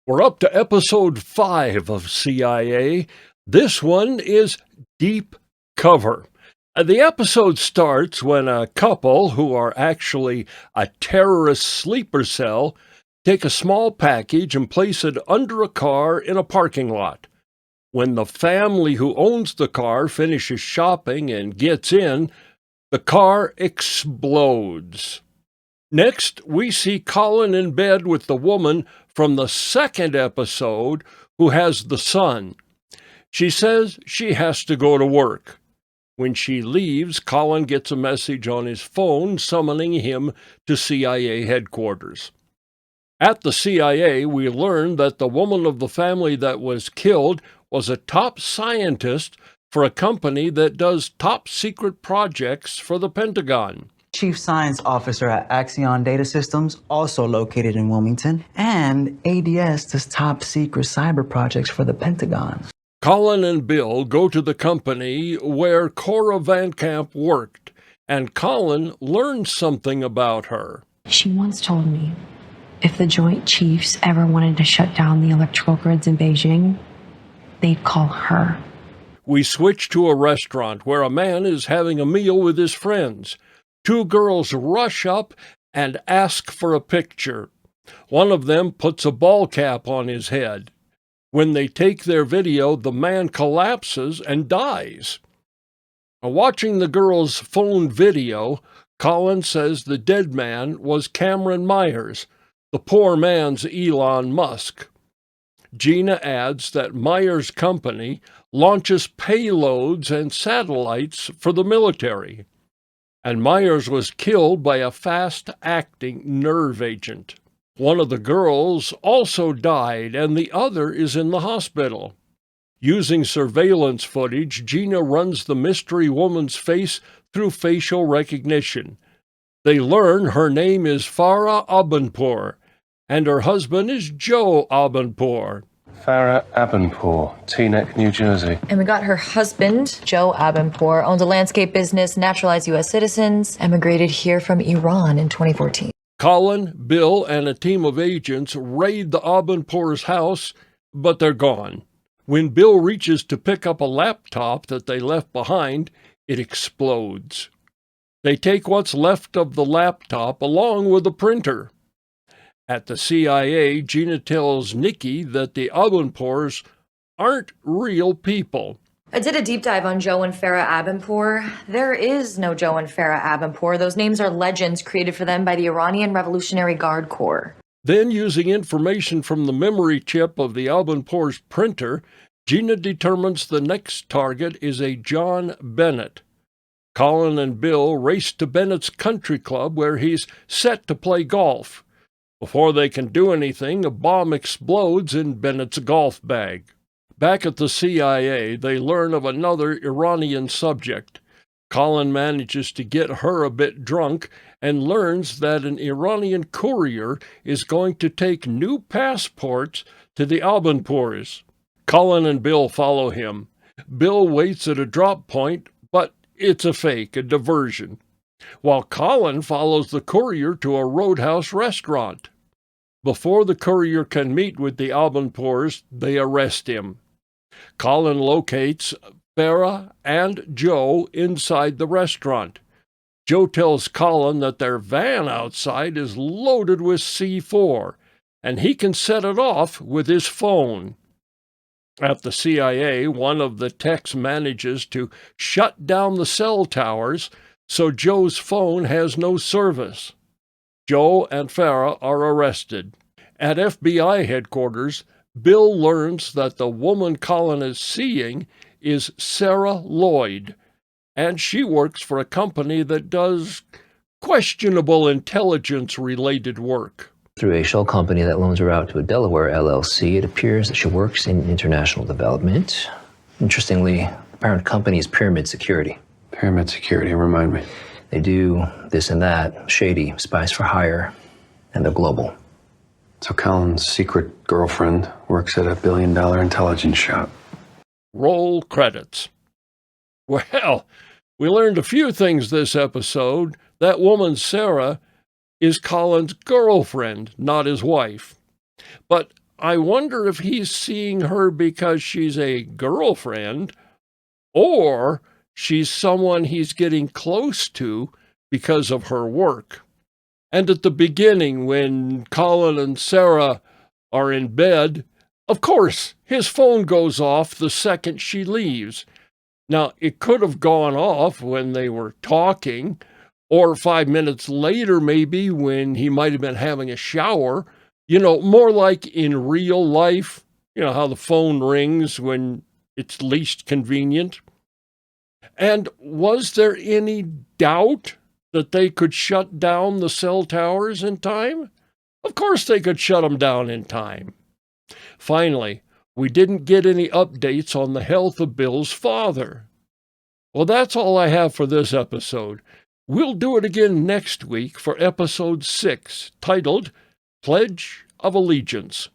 We're up to episode 5 of CIA. This one is Deep Cover. The episode starts when a couple, who are actually a terrorist sleeper cell, take a small package and place it under a car in a parking lot. When the family who owns the car finishes shopping and gets in, the car explodes. Next, we see Colin in bed with the woman from the second episode who has the son. She says she has to go to work. When she leaves, Colin gets a message on his phone summoning him to CIA headquarters. At the CIA, we learn that the woman of the family that was killed was a top scientist for a company that does top-secret projects for the Pentagon. Chief Science Officer at Axion Data Systems, also located in Wilmington, and ADS does top secret cyber projects for the Pentagon. Colin and Bill go to the company where Cora Van Camp worked, and Colin learns something about her. She once told me if the Joint Chiefs ever wanted to shut down the electrical grids in Beijing, they'd call her. We switch to a restaurant where a man is having a meal with his friends. Two girls rush up and ask for a picture. One of them puts a ball cap on his head. When they take their video, the man collapses and dies. Watching the girls' phone video, Colin says the dead man was Cameron Myers, the poor man's Elon Musk. Gina adds that Myers' company launches payloads and satellites for the military, and Myers was killed by a fast-acting nerve agent. One of the girls also died, and the other is in the hospital. Using surveillance footage, Gina runs the mystery woman's face through facial recognition. They learn her name is Farah Abenpour, and her husband is Joe Abenpour. Farah Abenpour, Teaneck, New Jersey. And we got her husband, Joe Abenpour, owns a landscape business, naturalized U.S. citizens, emigrated here from Iran in 2014. Colin, Bill, and a team of agents raid the Abenpour's house, but they're gone. When Bill reaches to pick up a laptop that they left behind, it explodes. They take what's left of the laptop along with the printer. At the CIA, Gina tells Nikki that the Abenpours aren't real people. I did a deep dive on Joe and Farah Abenpour. There is no Joe and Farah Abenpour. Those names are legends created for them by the Iranian Revolutionary Guard Corps. Then, using information from the memory chip of the Abenpour's printer, Gina determines the next target is a John Bennett. Colin and Bill race to Bennett's country club where he's set to play golf. Before they can do anything, a bomb explodes in Bennett's golf bag. Back at the CIA, they learn of another Iranian subject. Colin manages to get her a bit drunk and learns that an Iranian courier is going to take new passports to the Abenpours. Colin and Bill follow him. Bill waits at a drop point, but it's a fake, a diversion, while Colin follows the courier to a Roadhouse restaurant. Before the courier can meet with the Abenpours, they arrest him. Colin locates Farah and Joe inside the restaurant. Joe tells Colin that their van outside is loaded with C4, and he can set it off with his phone. At the CIA, one of the techs manages to shut down the cell towers, so Joe's phone has no service. Joe and Farah are arrested. At FBI headquarters, Bill learns that the woman Colin is seeing is Sarah Lloyd, and she works for a company that does questionable intelligence-related work. Through a shell company that loans her out to a Delaware LLC, it appears that she works in international development. Interestingly, the parent company is Pyramid Security. Pyramid Security, remind me. They do this and that, shady, spies for hire, and they're global. So Colin's secret girlfriend works at a billion-dollar intelligence shop. Roll credits. Well, we learned a few things this episode. That woman, Sarah, is Colin's girlfriend, not his wife. But I wonder if he's seeing her because she's a girlfriend, or she's someone he's getting close to because of her work. And at the beginning, when Colin and Sarah are in bed, of course, his phone goes off the second she leaves. Now, it could have gone off when they were talking, or 5 minutes later, maybe, when he might have been having a shower. More like in real life, how the phone rings when it's least convenient. And was there any doubt that they could shut down the cell towers in time? Of course they could shut them down in time. Finally, we didn't get any updates on the health of Bill's father. Well, that's all I have for this episode. We'll do it again next week for episode 6, titled Pledge of Allegiance.